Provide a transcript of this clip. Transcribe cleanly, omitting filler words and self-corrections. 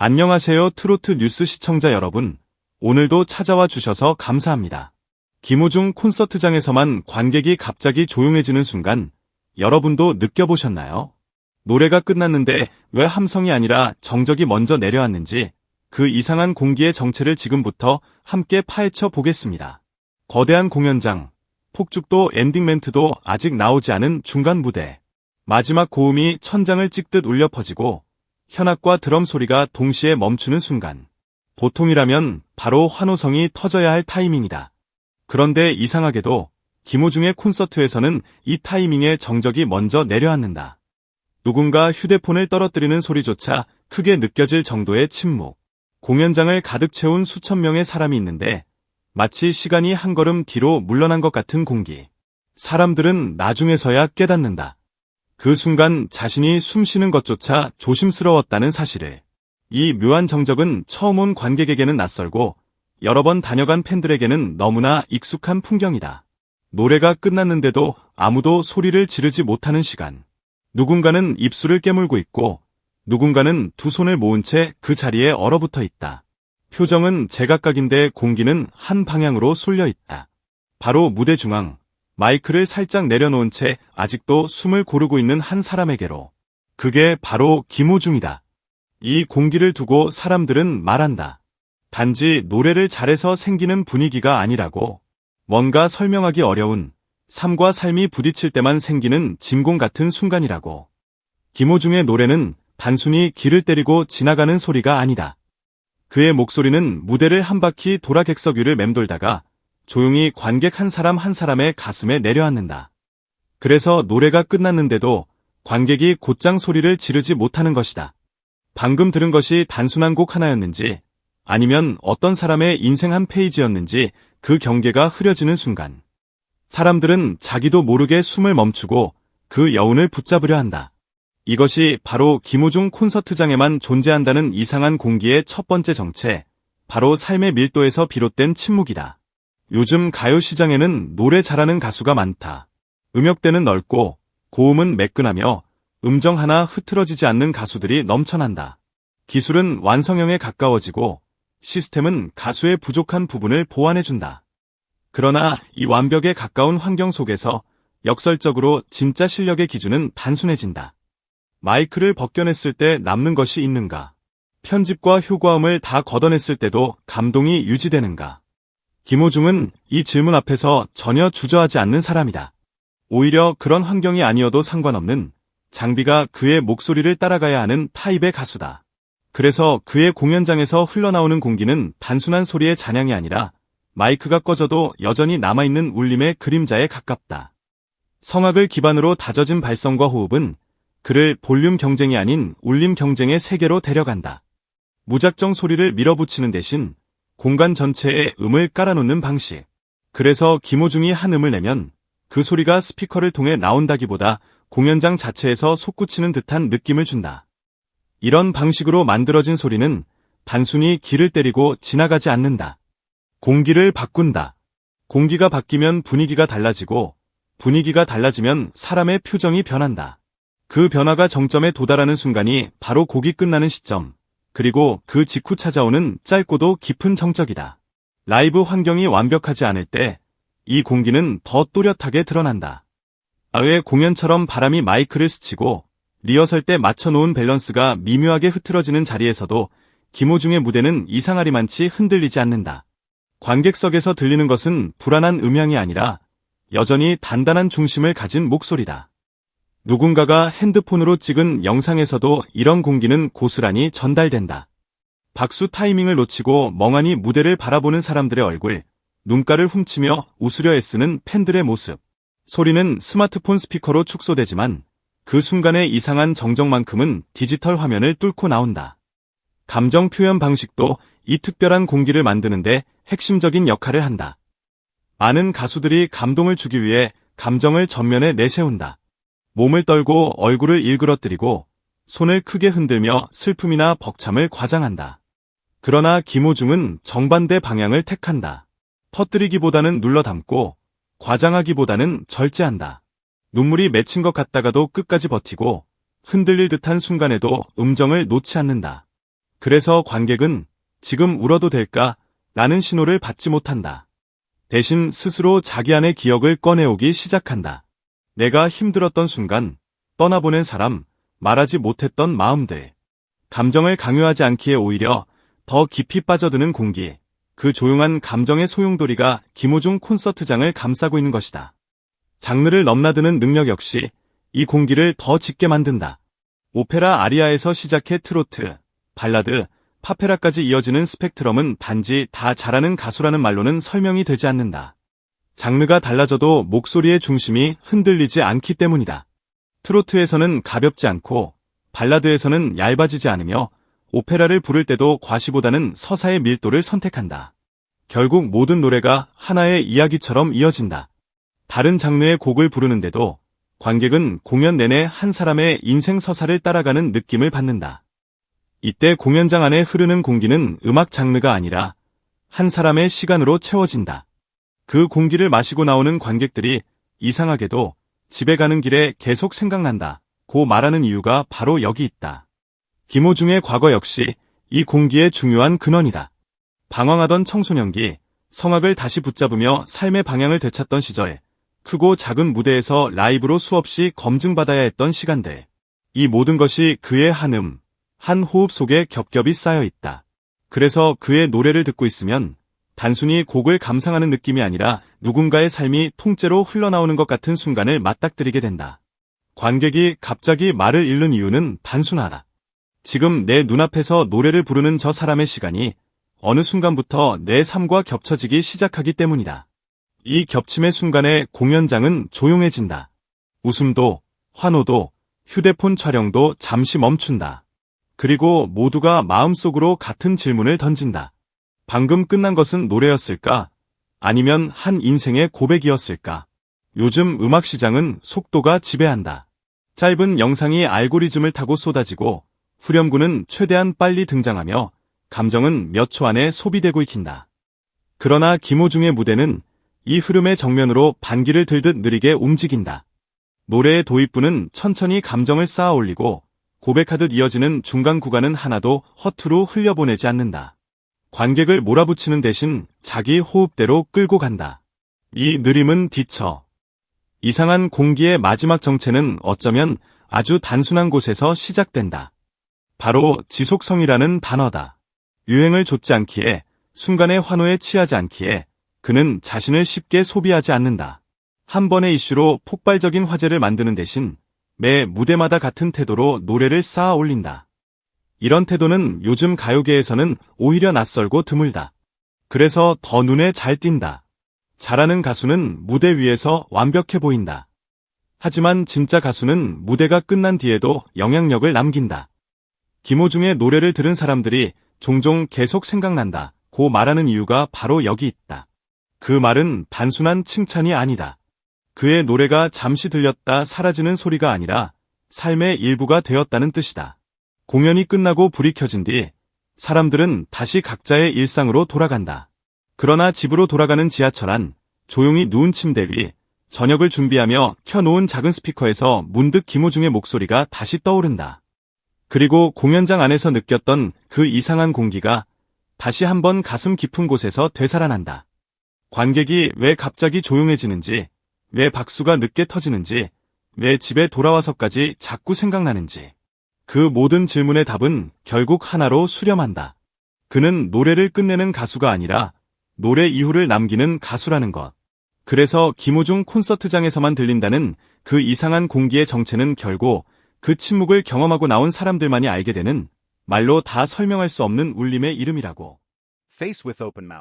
안녕하세요, 트로트 뉴스 시청자 여러분. 오늘도 찾아와 주셔서 감사합니다. 김호중 콘서트장에서만 관객이 갑자기 조용해지는 순간 여러분도 느껴보셨나요? 노래가 끝났는데 왜 함성이 아니라 정적이 먼저 내려왔는지 그 이상한 공기의 정체를 지금부터 함께 파헤쳐 보겠습니다. 거대한 공연장, 폭죽도 엔딩 멘트도 아직 나오지 않은 중간 무대. 마지막 고음이 천장을 찍듯 울려 퍼지고 현악과 드럼 소리가 동시에 멈추는 순간. 보통이라면 바로 환호성이 터져야 할 타이밍이다. 그런데 이상하게도 김호중의 콘서트에서는 이 타이밍에 정적이 먼저 내려앉는다. 누군가 휴대폰을 떨어뜨리는 소리조차 크게 느껴질 정도의 침묵. 공연장을 가득 채운 수천 명의 사람이 있는데 마치 시간이 한 걸음 뒤로 물러난 것 같은 공기. 사람들은 나중에서야 깨닫는다. 그 순간 자신이 숨쉬는 것조차 조심스러웠다는 사실을. 이 묘한 정적은 처음 온 관객에게는 낯설고 여러 번 다녀간 팬들에게는 너무나 익숙한 풍경이다. 노래가 끝났는데도 아무도 소리를 지르지 못하는 시간. 누군가는 입술을 깨물고 있고 누군가는 두 손을 모은 채 그 자리에 얼어붙어 있다. 표정은 제각각인데 공기는 한 방향으로 쏠려 있다. 바로 무대 중앙. 마이크를 살짝 내려놓은 채 아직도 숨을 고르고 있는 한 사람에게로. 그게 바로 김호중이다. 이 공기를 두고 사람들은 말한다. 단지 노래를 잘해서 생기는 분위기가 아니라고. 뭔가 설명하기 어려운 삶과 삶이 부딪힐 때만 생기는 진공 같은 순간이라고. 김호중의 노래는 단순히 귀를 때리고 지나가는 소리가 아니다. 그의 목소리는 무대를 한 바퀴 돌아 객석 위를 맴돌다가 조용히 관객 한 사람 한 사람의 가슴에 내려앉는다. 그래서 노래가 끝났는데도 관객이 곧장 소리를 지르지 못하는 것이다. 방금 들은 것이 단순한 곡 하나였는지 아니면 어떤 사람의 인생 한 페이지였는지 그 경계가 흐려지는 순간. 사람들은 자기도 모르게 숨을 멈추고 그 여운을 붙잡으려 한다. 이것이 바로 김호중 콘서트장에만 존재한다는 이상한 공기의 첫 번째 정체, 바로 삶의 밀도에서 비롯된 침묵이다. 요즘 가요시장에는 노래 잘하는 가수가 많다. 음역대는 넓고 고음은 매끈하며 음정 하나 흐트러지지 않는 가수들이 넘쳐난다. 기술은 완성형에 가까워지고 시스템은 가수의 부족한 부분을 보완해준다. 그러나 이 완벽에 가까운 환경 속에서 역설적으로 진짜 실력의 기준은 단순해진다. 마이크를 벗겨냈을 때 남는 것이 있는가? 편집과 효과음을 다 걷어냈을 때도 감동이 유지되는가? 김호중은 이 질문 앞에서 전혀 주저하지 않는 사람이다. 오히려 그런 환경이 아니어도 상관없는 장비가 그의 목소리를 따라가야 하는 타입의 가수다. 그래서 그의 공연장에서 흘러나오는 공기는 단순한 소리의 잔향이 아니라 마이크가 꺼져도 여전히 남아있는 울림의 그림자에 가깝다. 성악을 기반으로 다져진 발성과 호흡은 그를 볼륨 경쟁이 아닌 울림 경쟁의 세계로 데려간다. 무작정 소리를 밀어붙이는 대신 공간 전체에 음을 깔아놓는 방식. 그래서 김호중이 한 음을 내면 그 소리가 스피커를 통해 나온다기보다 공연장 자체에서 솟구치는 듯한 느낌을 준다. 이런 방식으로 만들어진 소리는 단순히 귀를 때리고 지나가지 않는다. 공기를 바꾼다. 공기가 바뀌면 분위기가 달라지고 분위기가 달라지면 사람의 표정이 변한다. 그 변화가 정점에 도달하는 순간이 바로 곡이 끝나는 시점. 그리고 그 직후 찾아오는 짧고도 깊은 정적이다. 라이브 환경이 완벽하지 않을 때 이 공기는 더 또렷하게 드러난다. 아외 공연처럼 바람이 마이크를 스치고 리허설 때 맞춰놓은 밸런스가 미묘하게 흐트러지는 자리에서도 김호중의 무대는 이상하리만치 흔들리지 않는다. 관객석에서 들리는 것은 불안한 음향이 아니라 여전히 단단한 중심을 가진 목소리다. 누군가가 핸드폰으로 찍은 영상에서도 이런 공기는 고스란히 전달된다. 박수 타이밍을 놓치고 멍하니 무대를 바라보는 사람들의 얼굴, 눈가를 훔치며 웃으려 애쓰는 팬들의 모습. 소리는 스마트폰 스피커로 축소되지만 그 순간의 이상한 정적만큼은 디지털 화면을 뚫고 나온다. 감정 표현 방식도 이 특별한 공기를 만드는데 핵심적인 역할을 한다. 많은 가수들이 감동을 주기 위해 감정을 전면에 내세운다. 몸을 떨고 얼굴을 일그러뜨리고 손을 크게 흔들며 슬픔이나 벅참을 과장한다. 그러나 김호중은 정반대 방향을 택한다. 터뜨리기보다는 눌러 담고 과장하기보다는 절제한다. 눈물이 맺힌 것 같다가도 끝까지 버티고 흔들릴 듯한 순간에도 음정을 놓지 않는다. 그래서 관객은 지금 울어도 될까? 라는 신호를 받지 못한다. 대신 스스로 자기 안의 기억을 꺼내오기 시작한다. 내가 힘들었던 순간, 떠나보낸 사람, 말하지 못했던 마음들. 감정을 강요하지 않기에 오히려 더 깊이 빠져드는 공기. 그 조용한 감정의 소용돌이가 김호중 콘서트장을 감싸고 있는 것이다. 장르를 넘나드는 능력 역시 이 공기를 더 짙게 만든다. 오페라 아리아에서 시작해 트로트, 발라드, 파페라까지 이어지는 스펙트럼은 단지 다 잘하는 가수라는 말로는 설명이 되지 않는다. 장르가 달라져도 목소리의 중심이 흔들리지 않기 때문이다. 트로트에서는 가볍지 않고 발라드에서는 얇아지지 않으며 오페라를 부를 때도 과시보다는 서사의 밀도를 선택한다. 결국 모든 노래가 하나의 이야기처럼 이어진다. 다른 장르의 곡을 부르는데도 관객은 공연 내내 한 사람의 인생 서사를 따라가는 느낌을 받는다. 이때 공연장 안에 흐르는 공기는 음악 장르가 아니라 한 사람의 시간으로 채워진다. 그 공기를 마시고 나오는 관객들이 이상하게도 집에 가는 길에 계속 생각난다. 고 말하는 이유가 바로 여기 있다. 김호중의 과거 역시 이 공기의 중요한 근원이다. 방황하던 청소년기, 성악을 다시 붙잡으며 삶의 방향을 되찾던 시절, 크고 작은 무대에서 라이브로 수없이 검증받아야 했던 시간들. 이 모든 것이 그의 한음, 한 호흡 속에 겹겹이 쌓여 있다. 그래서 그의 노래를 듣고 있으면 단순히 곡을 감상하는 느낌이 아니라 누군가의 삶이 통째로 흘러나오는 것 같은 순간을 맞닥뜨리게 된다. 관객이 갑자기 말을 잃는 이유는 단순하다. 지금 내 눈앞에서 노래를 부르는 저 사람의 시간이 어느 순간부터 내 삶과 겹쳐지기 시작하기 때문이다. 이 겹침의 순간에 공연장은 조용해진다. 웃음도, 환호도, 휴대폰 촬영도 잠시 멈춘다. 그리고 모두가 마음속으로 같은 질문을 던진다. 방금 끝난 것은 노래였을까? 아니면 한 인생의 고백이었을까? 요즘 음악 시장은 속도가 지배한다. 짧은 영상이 알고리즘을 타고 쏟아지고 후렴구는 최대한 빨리 등장하며 감정은 몇 초 안에 소비되고 익힌다. 그러나 김호중의 무대는 이 흐름의 정면으로 반기를 들듯 느리게 움직인다. 노래의 도입부는 천천히 감정을 쌓아 올리고 고백하듯 이어지는 중간 구간은 하나도 허투루 흘려보내지 않는다. 관객을 몰아붙이는 대신 자기 호흡대로 끌고 간다. 이 느림은 뒤쳐. 이상한 공기의 마지막 정체는 어쩌면 아주 단순한 곳에서 시작된다. 바로 지속성이라는 단어다. 유행을 좇지 않기에, 순간의 환호에 취하지 않기에 그는 자신을 쉽게 소비하지 않는다. 한 번의 이슈로 폭발적인 화제를 만드는 대신 매 무대마다 같은 태도로 노래를 쌓아 올린다. 이런 태도는 요즘 가요계에서는 오히려 낯설고 드물다. 그래서 더 눈에 잘 띈다. 잘하는 가수는 무대 위에서 완벽해 보인다. 하지만 진짜 가수는 무대가 끝난 뒤에도 영향력을 남긴다. 김호중의 노래를 들은 사람들이 종종 계속 생각난다. 고 말하는 이유가 바로 여기 있다. 그 말은 단순한 칭찬이 아니다. 그의 노래가 잠시 들렸다 사라지는 소리가 아니라 삶의 일부가 되었다는 뜻이다. 공연이 끝나고 불이 켜진 뒤 사람들은 다시 각자의 일상으로 돌아간다. 그러나 집으로 돌아가는 지하철 안, 조용히 누운 침대 위, 저녁을 준비하며 켜놓은 작은 스피커에서 문득 김호중의 목소리가 다시 떠오른다. 그리고 공연장 안에서 느꼈던 그 이상한 공기가 다시 한번 가슴 깊은 곳에서 되살아난다. 관객이 왜 갑자기 조용해지는지, 왜 박수가 늦게 터지는지, 왜 집에 돌아와서까지 자꾸 생각나는지. 그 모든 질문의 답은 결국 하나로 수렴한다. 그는 노래를 끝내는 가수가 아니라 노래 이후를 남기는 가수라는 것. 그래서 김호중 콘서트장에서만 들린다는 그 이상한 공기의 정체는 결국 그 침묵을 경험하고 나온 사람들만이 알게 되는 말로 다 설명할 수 없는 울림의 이름이라고. Face with open mouth.